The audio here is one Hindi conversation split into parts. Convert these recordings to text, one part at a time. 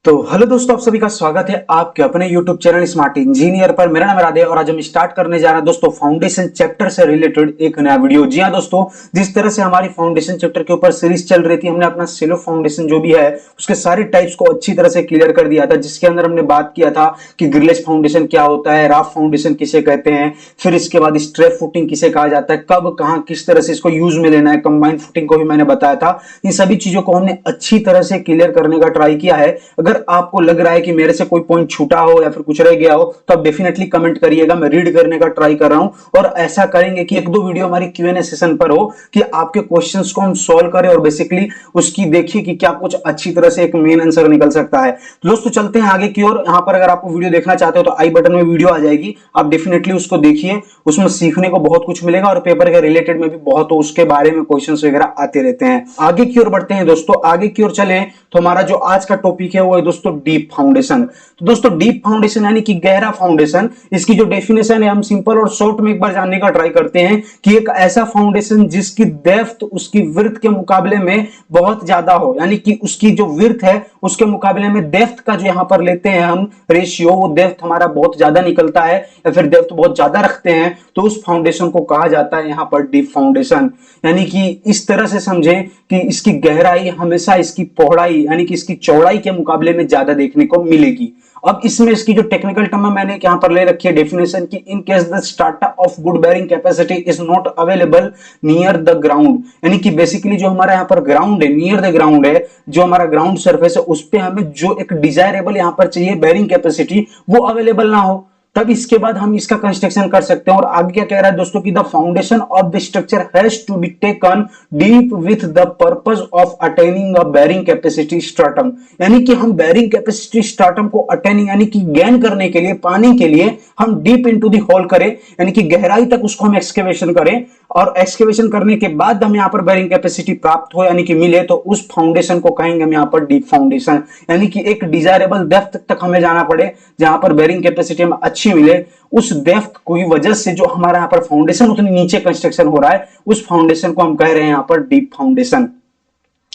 तो हेलो दोस्तों, आप सभी का स्वागत है आपके अपने YouTube चैनल स्मार्ट इंजीनियर पर। मेरा नाम है राधे और आज हम स्टार्ट करने जा रहे हैं दोस्तों फाउंडेशन चैप्टर से रिलेटेड एक नया वीडियो। जी हाँ दोस्तों, जिस तरह से हमारी फाउंडेशन चैप्टर के ऊपर सीरीज चल रही थी, हमने अपना सेलो फाउंडेशन जो भी है उसके सारे टाइप्स को अच्छी तरह से क्लियर कर दिया था, जिसके अंदर हमने बात किया था कि ग्रिलेज फाउंडेशन क्या होता है, राफ फाउंडेशन किसे कहते हैं, फिर इसके बाद स्ट्रेप फुटिंग किसे कहा जाता है, कब कहाँ किस तरह से इसको यूज में लेना है, कंबाइंड फुटिंग को भी मैंने बताया था। इन सभी चीजों को हमने अच्छी तरह से क्लियर करने का ट्राई किया है। अगर आपको लग रहा है कि मेरे से कोई पॉइंट छूटा हो या फिर कुछ रह गया हो तो आप डेफिनेटली कमेंट करिएगा, मैं रीड करने का ट्राई कर रहा हूं। और ऐसा करेंगे कि एक दो वीडियो हमारी क्यूएनए सेशन पर हो कि आपके क्वेश्चंस को हम सॉल्व करें और बेसिकली उसकी देखिए कि क्या कुछ अच्छी तरह से एक मेन आंसर निकल सकता है। तो दोस्तों चलते हैं आगे की ओर। यहां पर अगर आपको वीडियो देखना चाहते हो तो आई बटन में वीडियो आ जाएगी, आप डेफिनेटली उसको देखिए, उसमें सीखने को बहुत कुछ मिलेगा और पेपर के रिलेटेड में भी बहुत उसके बारे में क्वेश्चन वगैरह आते रहते हैं। आगे की ओर बढ़ते हैं दोस्तों, आगे की ओर चले तो हमारा जो आज का टॉपिक है वो है दोस्तों डीप फाउंडेशन। तो दोस्तों डीप फाउंडेशन यानी कि गहरा फाउंडेशन, इसकी जो डेफिनेशन है हम सिंपल और शॉर्ट में एक बार जानने का ट्राई करते हैं कि एक ऐसा फाउंडेशन जिसकी डेप्थ उसकी विड्थ के मुकाबले में बहुत ज्यादा हो, यानी कि उसकी जो विड्थ है उसके मुकाबले में डेप्थ का जो यहां पर लेते हैं हम रेशियो, वो डेप्थ हमारा बहुत ज्यादा निकलता है या फिर डेप्थ बहुत ज्यादा रखते हैं, तो उस फाउंडेशन को कहा जाता है यहां पर डीप फाउंडेशन। यानी कि इस तरह से समझे कि इसकी गहराई हमेशा इसकी पौड़ाई यानी कि इसकी चौड़ाई के मुकाबले में ज्यादा देखने को मिलेगी। अब इसमें इसकी जो टेक्निकल टर्म है मैंने यहां पर ले रखी है डेफिनेशन की, in case the strata of good bearing capacity is not available near the ground, यानी कि बेसिकली जो हमारा यहां पर ग्राउंड है, नियर द ग्राउंड है, जो हमारा ग्राउंड सरफेस है उस पे हमें जो एक डिजायरेबल यहां पर चाहिए बेयरिंग कैपेसिटी वो अवेलेबल ना हो, तब इसके बाद हम इसका कंस्ट्रक्शन कर सकते हैं। और आगे क्या कह रहा है दोस्तों कि the foundation of the structure has to be taken deep with the purpose of attaining a bearing capacity stratum, यानी कि हम बेयरिंग कैपेसिटी स्ट्राटम को अटेनिंग यानी कि गेन करने के लिए, पाने के लिए हम डीप इनटू द होल करें, यानी कि गहराई तक उसको हम एक्सकेवेशन करें और एक्सकेवेशन करने के बाद हम यहां पर बेयरिंग कैपेसिटी प्राप्त हो यानी कि मिले, तो उस फाउंडेशन को कहेंगे हम यहां पर डीप फाउंडेशन। यानी कि एक डिजायरेबल डेप्थ तक हमें जाना पड़े जहां पर बेयरिंग कैपेसिटी हमें अच्छी मिले, उस डेप्थ की वजह से जो हमारा यहां पर फाउंडेशन उतनी नीचे कंस्ट्रक्शन हो रहा है, उस फाउंडेशन को हम कह रहे हैं यहां पर डीप फाउंडेशन।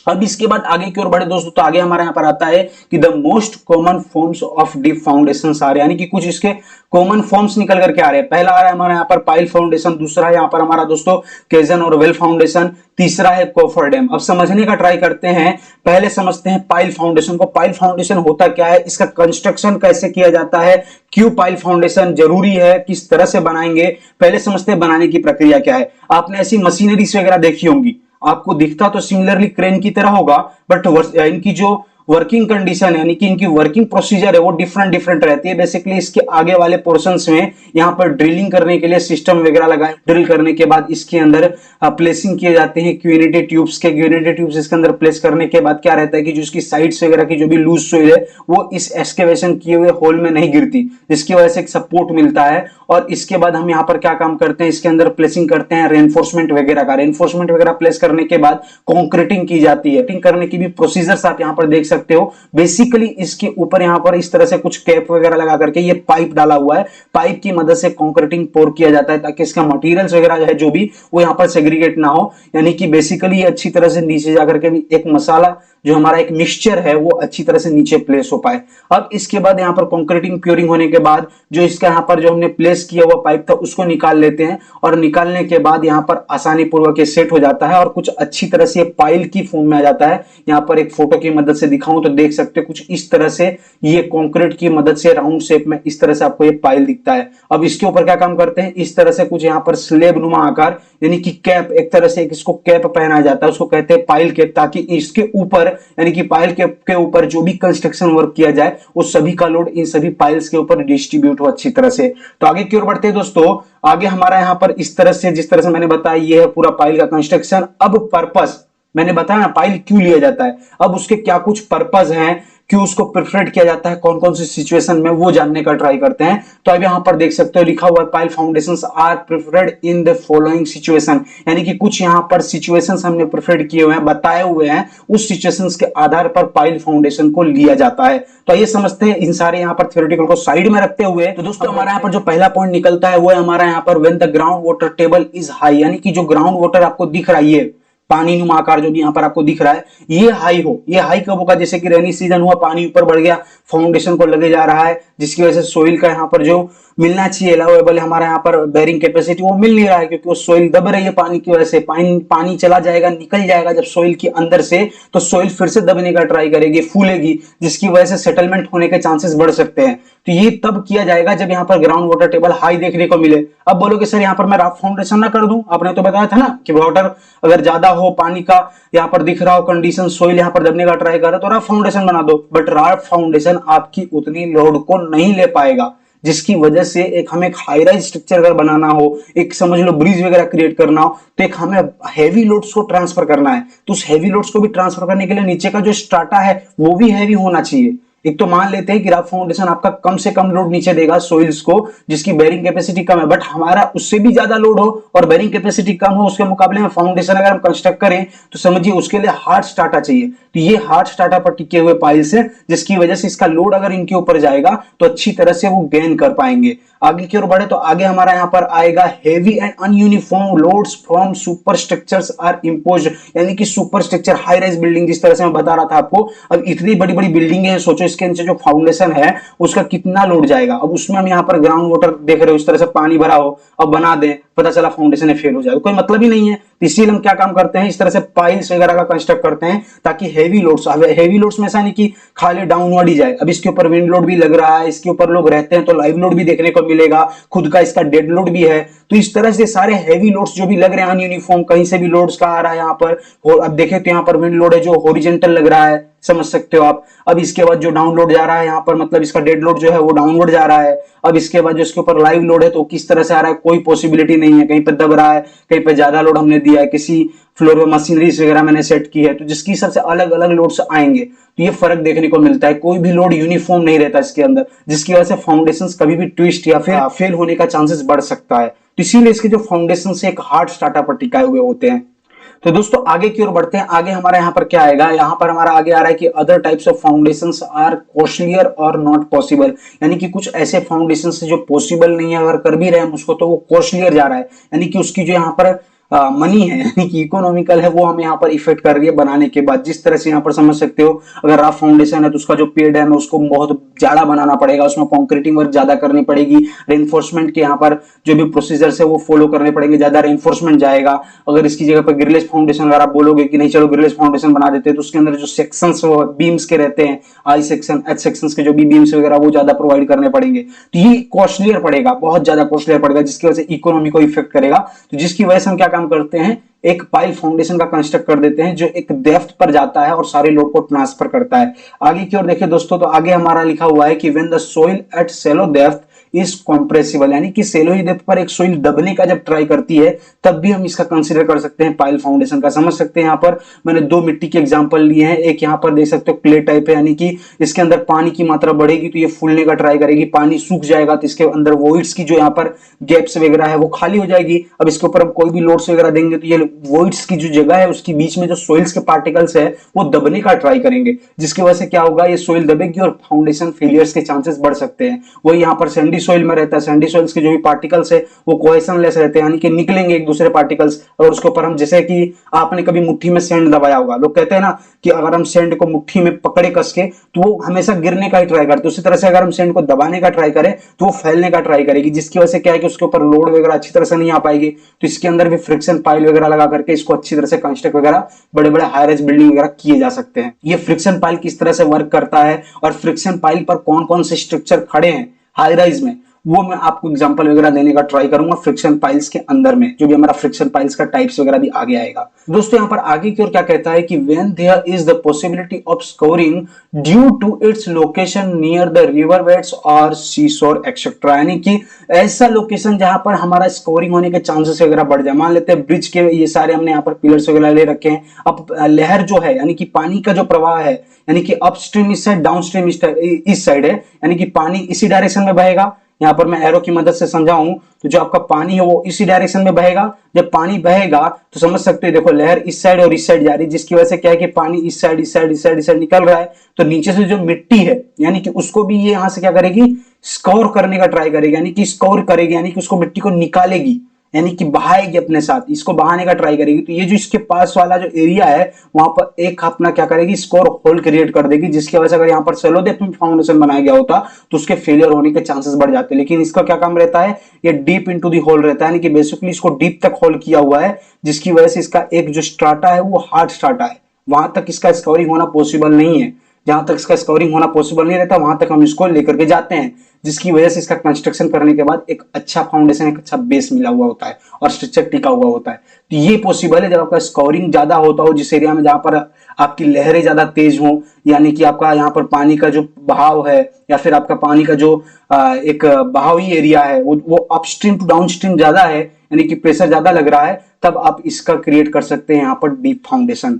अब इसके बाद आगे की ओर बढ़े दोस्तों तो आगे हमारे यहां पर आता है कि the most common forms of deep foundation आ रहे, यानी कि कुछ इसके कॉमन फॉर्म्स निकल करके आ रहे हैं। पहला आ रहा है हमारे यहाँ पर पाइल फाउंडेशन, दूसरा है यहाँ पर हमारा दोस्तों केजन और वेल फाउंडेशन, तीसरा है कोफर डैम। अब समझने का ट्राई करते हैं, पहले समझते हैं पाइल फाउंडेशन को। पाइल फाउंडेशन होता क्या है, इसका कंस्ट्रक्शन कैसे किया जाता है, क्यों पाइल फाउंडेशन जरूरी है, किस तरह से बनाएंगे, पहले समझते हैं बनाने की प्रक्रिया क्या है। आपने ऐसी मशीनरीज वगैरह देखी होंगी, आपको दिखता तो सिमिलरली क्रेन की तरह होगा, बट इनकी जो वर्किंग कंडीशन है यानी कि इनकी वर्किंग प्रोसीजर है वो डिफरेंट डिफरेंट रहती है। बेसिकली इसके आगे वाले पोर्शंस में यहाँ पर ड्रिलिंग करने के लिए सिस्टम वगैरह लगाए, ड्रिल करने के बाद इसके अंदर प्लेसिंग किए जाते हैं क्यूएनईटी ट्यूब्स के। क्यूएनईटी ट्यूब्स इसके अंदर प्लेस करने के बाद क्या रहता है कि जो इसकी साइड्स वगैरह की जो भी लूज सोइल है वो इस एक्सकेवेशन किए हुए होल में नहीं गिरती, जिसकी वजह से एक सपोर्ट मिलता है। और इसके बाद हम यहाँ पर क्या काम करते हैं, इसके अंदर प्लेसिंग करते हैं रेनफोर्समेंट वगैरह का। रेनफोर्समेंट वगैरह प्लेस करने के बाद कॉन्क्रीटिंग की जाती है। करने की भी प्रोसीजर्स आप यहाँ पर देख सकते हो। बेसिकली इसके ऊपर यहाँ पर इस तरह से कुछ कैप वगैरह लगा करके ये पाइप डाला हुआ है, पाइप की मदद से कंक्रीटिंग पोर किया जाता है ताकि इसका मटेरियल्स वगैरह है जो भी वो यहाँ पर सेग्रीगेट ना हो, यानी कि बेसिकली अच्छी तरह से नीचे जाकर के भी एक मसाला जो हमारा एक मिक्सचर है वो अच्छी तरह से नीचे प्लेस हो पाए। अब इसके बाद यहाँ पर कंक्रीटिंग प्योरिंग होने के बाद जो इसका यहाँ पर जो हमने प्लेस किया हुआ पाइप था उसको निकाल लेते हैं और निकालने के बाद यहाँ पर आसानी पूर्वक ये सेट हो जाता है और कुछ अच्छी तरह से पाइल की फॉर्म में आ जाता है। यहाँ पर एक फोटो की मदद से दिखाऊं तो देख सकते हैं कुछ इस तरह से ये कंक्रीट की मदद से राउंड शेप में इस तरह से आपको ये पाइल दिखता है। अब इसके ऊपर क्या काम करते हैं, इस तरह से कुछ यहाँ पर स्लेब नुमा आकार यानी कि कैप, एक तरह से इसको कैप पहनाया जाता है, उसको कहते हैं पाइल कैप, ताकि इसके ऊपर यानी कि पाइल कैप के ऊपर जो भी कंस्ट्रक्शन वर्क किया जाए उस सभी का लोड इन सभी पाइल्स के ऊपर डिस्ट्रीब्यूट हो अच्छी तरह से। तो आगे की ओर बढ़ते हैं दोस्तों, आगे हमारा यहाँ पर इस तरह से जिस तरह से मैंने बताया ये है पूरा पाइल का कंस्ट्रक्शन। अब पर्पस मैंने बताया ना पाइल क्यों लिया जाता है, अब उसके क्या कुछ पर्पस हैं, क्यों उसको प्रेफरेड किया जाता है, कौन कौन सी सिचुएशन में, वो जानने का ट्राई करते हैं। तो अब यहाँ पर देख सकते हो लिखा हुआ है pile foundations are preferred in the following situation, यानी कि कुछ यहाँ पर सिचुएशंस हमने प्रेफरेड किए हुए हैं, बताए हुए हैं, उस सिचुएशंस के आधार पर पाइल फाउंडेशन को लिया जाता है। तो ये समझते हैं इन सारे यहाँ पर थ्योरेटिकल को साइड में रखते हुए। तो दोस्तों हमारा यहाँ पर जो पहला पॉइंट निकलता है वो है हमारा यहाँ पर when the ground water table is high, यानी कि जो ग्राउंड वाटर आपको दिख रहा है पानी नुमा आकार जो भी यहाँ पर आपको दिख रहा है, ये हाई हो। ये हाई कब होगा, जैसे कि रेनी सीजन हुआ, पानी ऊपर बढ़ गया, फाउंडेशन को लगे जा रहा है, जिसकी वजह से सोइल का यहाँ पर जो मिलना चाहिए अलाउेबल हमारा यहाँ पर बेरिंग कैपेसिटी, वो मिल नहीं रहा है, क्योंकि वो सोइल दब रही है पानी की वजह से। पानी चला जाएगा, निकल जाएगा जब सोइल के अंदर से, तो सोइल फिर से दबने का ट्राई करेगी, फूलेगी, जिसकी वजह से सेटलमेंट होने के चांसेस बढ़ सकते हैं। तो ये तब किया जाएगा जब यहाँ पर ग्राउंड वाटर टेबल हाई देखने को मिले। अब बोलोगे सर यहाँ पर मैं राफ्ट फाउंडेशन ना कर दूं, आपने तो बताया था ना कि वाटर अगर ज्यादा हो, पानी का यहाँ पर दिख रहा हो कंडीशन, सोइल यहाँ पर दबने का ट्राई कर रहा है, तो राफ्ट फाउंडेशन बना दो। बट राफ्ट फाउंडेशन आपकी उतनी लोड को नहीं ले पाएगा, जिसकी वजह से एक हमें हाई राइज स्ट्रक्चर अगर बनाना हो, एक समझ लो ब्रिज वगैरह क्रिएट करना हो, तो एक हमें हैवी लोड्स को ट्रांसफर करना है। तो उस हैवी लोड्स को भी ट्रांसफर करने के लिए नीचे का जो स्ट्राटा है वो भी हैवी होना चाहिए। एक तो मान लेते हैं कि राफ्ट फाउंडेशन आपका कम से कम लोड नीचे देगा सोइल्स को, जिसकी बेरिंग कैपेसिटी कम है, बट हमारा उससे भी ज्यादा लोड हो और बेरिंग कैपेसिटी कम हो, उसके मुकाबले में फाउंडेशन अगर हम कंस्ट्रक्ट करें तो समझिए उसके लिए हार्ड स्टार्टा चाहिए। तो ये हार्ड स्टार्टा पर टिके हुए पाइल्स है, जिसकी वजह से इसका लोड अगर इनके ऊपर जाएगा तो अच्छी तरह से वो गेन कर पाएंगे। आगे की ओर बढ़े तो आगे हमारा यहाँ पर आएगा heavy and ununiform loads from super structures are imposed, यानी कि super structure high rise building, जिस तरह से मैं बता रहा था आपको। अब इतनी बड़ी बड़ी बिल्डिंग है, सोचो इसके नीचे जो फाउंडेशन है उसका कितना लोड जाएगा। अब उसमें हम यहाँ पर ग्राउंड वाटर देख रहे हो, इस तरह से पानी भरा हो, अब बना दें, पता चला फाउंडेशन फेल हो जाए, कोई मतलब ही नहीं है। तो इसीलिए हम क्या काम करते हैं, इस तरह से पाइल्स वगैरह का कंस्ट्रक्ट करते हैं, ताकि हैवी लोड्स में ऐसा नहीं कि खाली डाउनवर्ड ही जाए। अब इसके ऊपर विंड लोड भी लग रहा है, इसके ऊपर लोग रहते हैं तो लाइव लोड भी देखने को मिलेगा, खुद का इसका डेड लोड भी है। तो इस तरह से सारे हैवी लोड्स जो भी लग रहे हैं अनयूनिफॉर्म, कहीं से भी लोड्स का आ रहा है यहाँ पर। और अब देखें तो यहाँ पर विंड लोड है जो हॉरिजॉन्टल लग रहा है, समझ सकते हो आप। अब इसके बाद जो डाउनलोड जा रहा है यहाँ पर, मतलब इसका डेड लोड जो है वो डाउनवर्ड जा रहा है। अब इसके बाद जो इसके ऊपर लाइव लोड है तो किस तरह से आ रहा है, कोई पॉसिबिलिटी नहीं है, कहीं पे दब रहा है, कहीं पे ज्यादा लोड हमने दिया है, किसी फ्लोर में मशीनरीज वगैरह मैंने सेट की है, तो जिसकी सबसे अलग अलग लोड्स आएंगे। तो ये फर्क देखने को मिलता है, कोई भी लोड यूनिफॉर्म नहीं रहता इसके अंदर, जिसकी वजह से फाउंडेशंस कभी भी ट्विस्ट या फिर फेल होने का चांसेस बढ़ सकता है। तो इसीलिए इसके जो फाउंडेशन से एक हार्ड स्टार्टर पर टिकाए हुए होते हैं। तो दोस्तों आगे की ओर बढ़ते हैं। आगे हमारा यहाँ पर क्या आएगा, यहाँ पर हमारा आगे आ रहा है कि other types of foundations are costlier और नॉट पॉसिबल, यानी कि कुछ ऐसे फाउंडेशंस जो पॉसिबल नहीं है, अगर कर भी रहे हैं उसको तो वो कॉस्टलियर जा रहा है, यानी कि उसकी जो यहाँ पर मनी है, यानी कि इकोनॉमिकल है, वो हमें यहाँ पर इफेक्ट कर रही है बनाने के बाद। जिस तरह से यहाँ पर समझ सकते हो, अगर राफ्ट फाउंडेशन है तो उसका जो पेड़ है उसको बहुत ज्यादा बनाना पड़ेगा, उसमें कॉन्क्रीटिंग वर्क ज्यादा करनी पड़ेगी, रेनफोर्समेंट के यहाँ पर जो भी प्रोसीजर्स है वो फॉलो करने पड़ेंगे, ज्यादा रेनफोर्समेंट जाएगा। अगर इसकी जगह पर ग्रिलेज फाउंडेशन अगर आप बोलोगे कि नहीं चलो ग्रिलेज फाउंडेशन बना देते हैं, तो उसके अंदर जो सेक्शंस बीम्स के रहते हैं, आई सेक्शन एच सेक्शन के जो भी बीम्स वगैरह वो ज्यादा प्रोवाइड करने पड़ेंगे। तो ये कॉस्टलियर पड़ेगा, बहुत ज्यादा कॉस्टलियर पड़ेगा, जिसकी वजह से इकोनॉमी को इफेक्ट करेगा। तो जिसकी वजह से हम क्या काम करते हैं, एक पाइल फाउंडेशन का कंस्ट्रक्ट कर देते हैं जो एक डेप्थ पर जाता है और सारे लोड को ट्रांसफर करता है। आगे की ओर देखिए दोस्तों, तो आगे हमारा लिखा हुआ है कि when the soil at shallow depth is compressible, यानी कि शैलो डेप्थ पर एक सोइल दबने का जब ट्राई करती है तब भी हम इसका कंसीडर कर सकते हैं पाइल फाउंडेशन का। समझ सकते हैं, यहाँ पर मैंने दो मिट्टी के एग्जांपल लिए हैं, एक यहाँ पर देख सकते हो क्ले टाइप है, यानी कि इसके अंदर पानी की मात्रा बढ़ेगी तो ये फूलने का ट्राई करेगी, पानी सूख जाएगा तो इसके अंदर वोइड्स की जो यहाँ पर गैप्स वगैरह है वो खाली हो जाएगी। अब इसके ऊपर हम कोई भी लोड्स वगैरह देंगे तो ये वोइड्स की जो जगह है उसके बीच में जो सोइल्स के पार्टिकल्स है वो दबने का ट्राई करेंगे, जिसकी वजह से क्या होगा, ये सोइल दबेगी और फाउंडेशन फेलियर्स के चांसेस बढ़ सकते हैं। वही यहाँ पर सैंडी सोइल में रहता है, सैंडी सोइल्स के जो भी पार्टिकल्स है वो कोहेशन लेस रहते हैं, यानी कि निकलेंगे एक दूसरे पार्टिकल्स। और उसके ऊपर हम, जैसे कि आपने कभी मुट्ठी में सैंड दबाया होगा, लोग कहते हैं ना कि अगर हम सैंड को मुट्ठी में पकड़े कस के तो वो हमेशा गिरने का ही ट्राई करते हैं, उसी तरह से अगर हम सैंड को दबाने का ट्राई करें तो वो फैलने का ट्राई करेगी, जिसकी वजह से क्या है कि उसके ऊपर लोड वगैरह अच्छी तरह से नहीं आ पाएगी। तो इसके अंदर भी फ्रिक्शन पाइल वगैरह लगा करके इसको अच्छी तरह से कंस्ट्रक्ट वगैरह बड़े बड़े हाई राइज बिल्डिंग वगैरह किए जा सकते हैं। ये फ्रिक्शन पाइल किस तरह से वर्क करता है और फ्रिक्शन पाइल पर कौन कौन से स्ट्रक्चर खड़े हैं हाई राइज में, वो मैं आपको एग्जांपल वगैरह देने का ट्राई करूंगा फ्रिक्शन पाइल्स के अंदर में, जो भी हमारा फ्रिक्शन पाइल्स का टाइप्स वगैरह भी आगे आएगा। दोस्तों यहाँ पर आगे की ओर क्या कहता है कि when there is the possibility of scouring due to its location near the river beds और सी शोर एक्सेट्रा, यानी कि ऐसा लोकेशन जहां पर हमारा स्कोरिंग होने के चांसेस वगैरह बढ़ जाए। मान लेते हैं ब्रिज के ये सारे हमने यहाँ पर पिलर्स वगैरह ले रखे हैं, अब लहर जो है यानी कि पानी का जो प्रवाह है, यानी कि अपस्ट्रीम इस साइड, डाउनस्ट्रीम इस साइड है, यानी कि पानी इसी डायरेक्शन में बहेगा। यहाँ पर मैं एरो की मदद से समझाऊं तो जो आपका पानी है वो इसी डायरेक्शन में बहेगा। जब पानी बहेगा तो समझ सकते हो, देखो लहर इस साइड और इस साइड जा रही है, जिसकी वजह से क्या है कि पानी इस साइड इस साइड इस साइड इस साइड निकल रहा है। तो नीचे से जो मिट्टी है यानी कि उसको भी ये यहाँ से क्या करेगी, स्कोर करने का ट्राई करेगी, यानी कि स्कोर करेगी, यानी कि उसको मिट्टी को निकालेगी। यानी कि बहाएगी अपने साथ, इसको बहाने का ट्राई करेगी। तो ये जो इसके पास वाला जो एरिया है वहां पर एक अपना क्या करेगी, स्कोर होल क्रिएट कर देगी, जिसकी वजह से अगर यहाँ पर सेलो डेप्थ में फाउंडेशन बनाया गया होता तो उसके फेलियर होने के चांसेस बढ़ जाते। लेकिन इसका क्या काम रहता है, ये डीप इनटू दी होल रहता है, यानी कि बेसिकली इसको डीप तक होल किया हुआ है, जिसकी वजह से इसका एक जो स्ट्राटा है वो हार्ड स्ट्राटा है, वहां तक इसका स्कोरिंग होना पॉसिबल नहीं है। जहां तक इसका स्कोरिंग होना पॉसिबल नहीं रहता वहां तक हम इसको लेकर के जाते हैं, जिसकी वजह से इसका कंस्ट्रक्शन करने के बाद एक अच्छा फाउंडेशन, एक अच्छा बेस मिला हुआ होता है और स्ट्रक्चर टिका हुआ होता है। तो ये पॉसिबल है जब आपका स्कोरिंग ज्यादा होता हो, जिस एरिया में जहां पर आपकी लहरें ज्यादा तेज हो, यानी कि आपका यहाँ पर पानी का जो बहाव है या फिर आपका पानी का जो एक बहावी एरिया है वो अपस्ट्रीम टू डाउनस्ट्रीम ज्यादा है, यानी कि प्रेशर ज्यादा लग रहा है, तब आप इसका क्रिएट कर सकते हैं यहाँ पर डीप फाउंडेशन।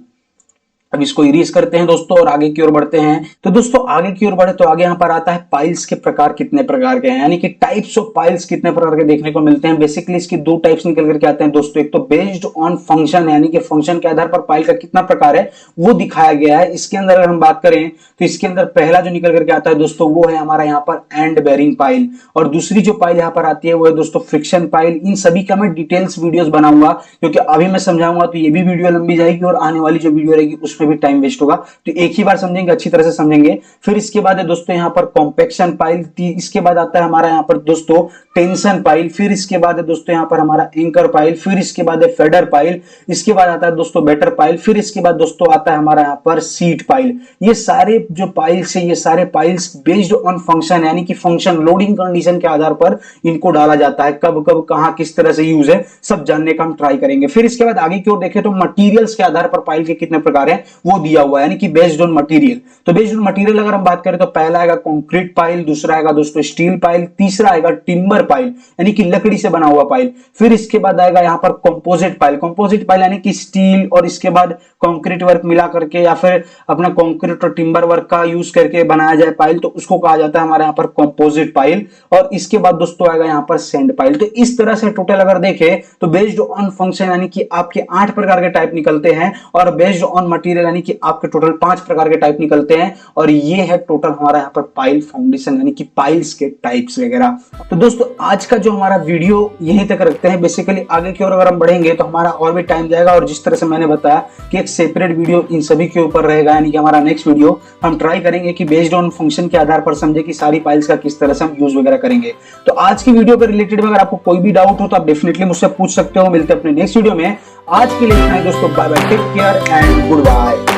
अब इसको इरेज करते हैं दोस्तों और आगे की ओर बढ़ते हैं। तो दोस्तों आगे की ओर बढ़े तो आगे यहाँ पर आता है पाइल्स के प्रकार कितने प्रकार के हैं, यानी कि टाइप्स ऑफ पाइल्स कितने प्रकार के देखने को मिलते हैं। बेसिकली इसकी दो टाइप्स निकल करके आते हैं दोस्तों। एक तो बेस्ड ऑन फंक्शन, यानी कि फंक्शन के आधार पर पाइल का कितना प्रकार है वो दिखाया गया है। इसके अंदर अगर हम बात करें तो इसके अंदर पहला जो निकल करके आता है दोस्तों वो है हमारा यहाँ पर एंड बेरिंग पाइल, और दूसरी जो पाइल यहाँ पर आती है वो है दोस्तों फ्रिक्शन पाइल। इन सभी का मैं डिटेल्स वीडियोस बनाऊंगा, क्योंकि अभी मैं समझाऊंगा तो ये भी वीडियो लंबी जाएगी और आने वाली जो वीडियो रहेगी उसमें भी टाइम वेस्ट होगा। तो एक ही बार समझेंगे, अच्छी तरह से समझेंगे। फिर इसके बाद है दोस्तों यहाँ पर कॉम्पैक्शन पाइल, इसके बाद आता है हमारा यहाँ पर दोस्तों टेंशन पाइल, फिर इसके बाद है दोस्तों यहाँ पर हमारा एंकर पाइल, फिर इसके बाद है फेडर पाइल, इसके बाद आता है दोस्तों बेटर पाइल, फिर इसके बाद दोस्तों आता है हमारा यहाँ पर सीट पाइल। ये सारे जो पाइल्स है ये सारे पाइल्स बेस्ड ऑन फंक्शन, यानी कि फंक्शन लोडिंग कंडीशन के आधार पर इनको डाला जाता है। कब कब कहां किस तरह से यूज है सब जानने का हम ट्राई करेंगे। फिर इसके बाद आगे की ओर देखें तो मटेरियल्स के आधार पर पाइल के कितने प्रकार है वो दिया हुआ है, यानी कि बेस्ड ऑन मटेरियल। तो बेस्ड ऑन मटेरियल अगर हम बात करें तो पहला आएगा कंक्रीट पाइल, दूसरा आएगा दोस्तों स्टील पाइल, तीसरा आएगा टिम्बर पाइल यानी कि लकड़ी से बना हुआ पाइल, फिर इसके बाद आएगा यहाँ पर कंपोजिट पाइल। कंपोजिट पाइल यानी कि स्टील और इसके बाद कंक्रीट वर्क मिला करके या फिर अपना कंक्रीट और टिम्बर वर्क का यूज करके बनाया जाए पाइल, तो उसको कहा जाता है हमारे यहाँ पर कंपोजिट पाइल। और इसके बाद दोस्तों आएगा यहाँ पर सैंड पाइल। तो इस तरह से टोटल अगर देखें तो बेस्ड ऑन फंक्शन यानी कि आपके 8 प्रकार के टाइप निकलते हैं, और बेस्ड ऑन मटेरियल यानी कि आपके टोटल 5 प्रकार के टाइप निकलते हैं। और ये है टोटल हमारा यहाँ पर पाइल फाउंडेशन यानी कि पाइल्स के टाइप्स वगैरह। तो दोस्तों आज का जो हमारा वीडियो यहीं तक रखते हैं। बेसिकली आगे की ओर अगर हम बढ़ेंगे तो हमारा और भी टाइम जाएगा, और जिस तरह से मैंने बताया कि एक सेपरेट वीडियो इन सभी के ऊपर रहेगा, यानी कि हमारा नेक्स्ट वीडियो हम ट्राई करेंगे कि बेस्ड ऑन फंक्शन के आधार पर समझे कि सारी पाइल्स का किस तरह से हम यूज वगैरह करेंगे। तो आज की वीडियो के रिलेटेड में अगर आपको कोई भी डाउट हो तो आप डेफिनेटली मुझसे पूछ सकते हो। मिलते हैं अपने नेक्स्ट वीडियो में। आज के लिए इतना ही दोस्तों, bye bye, take care and good bye.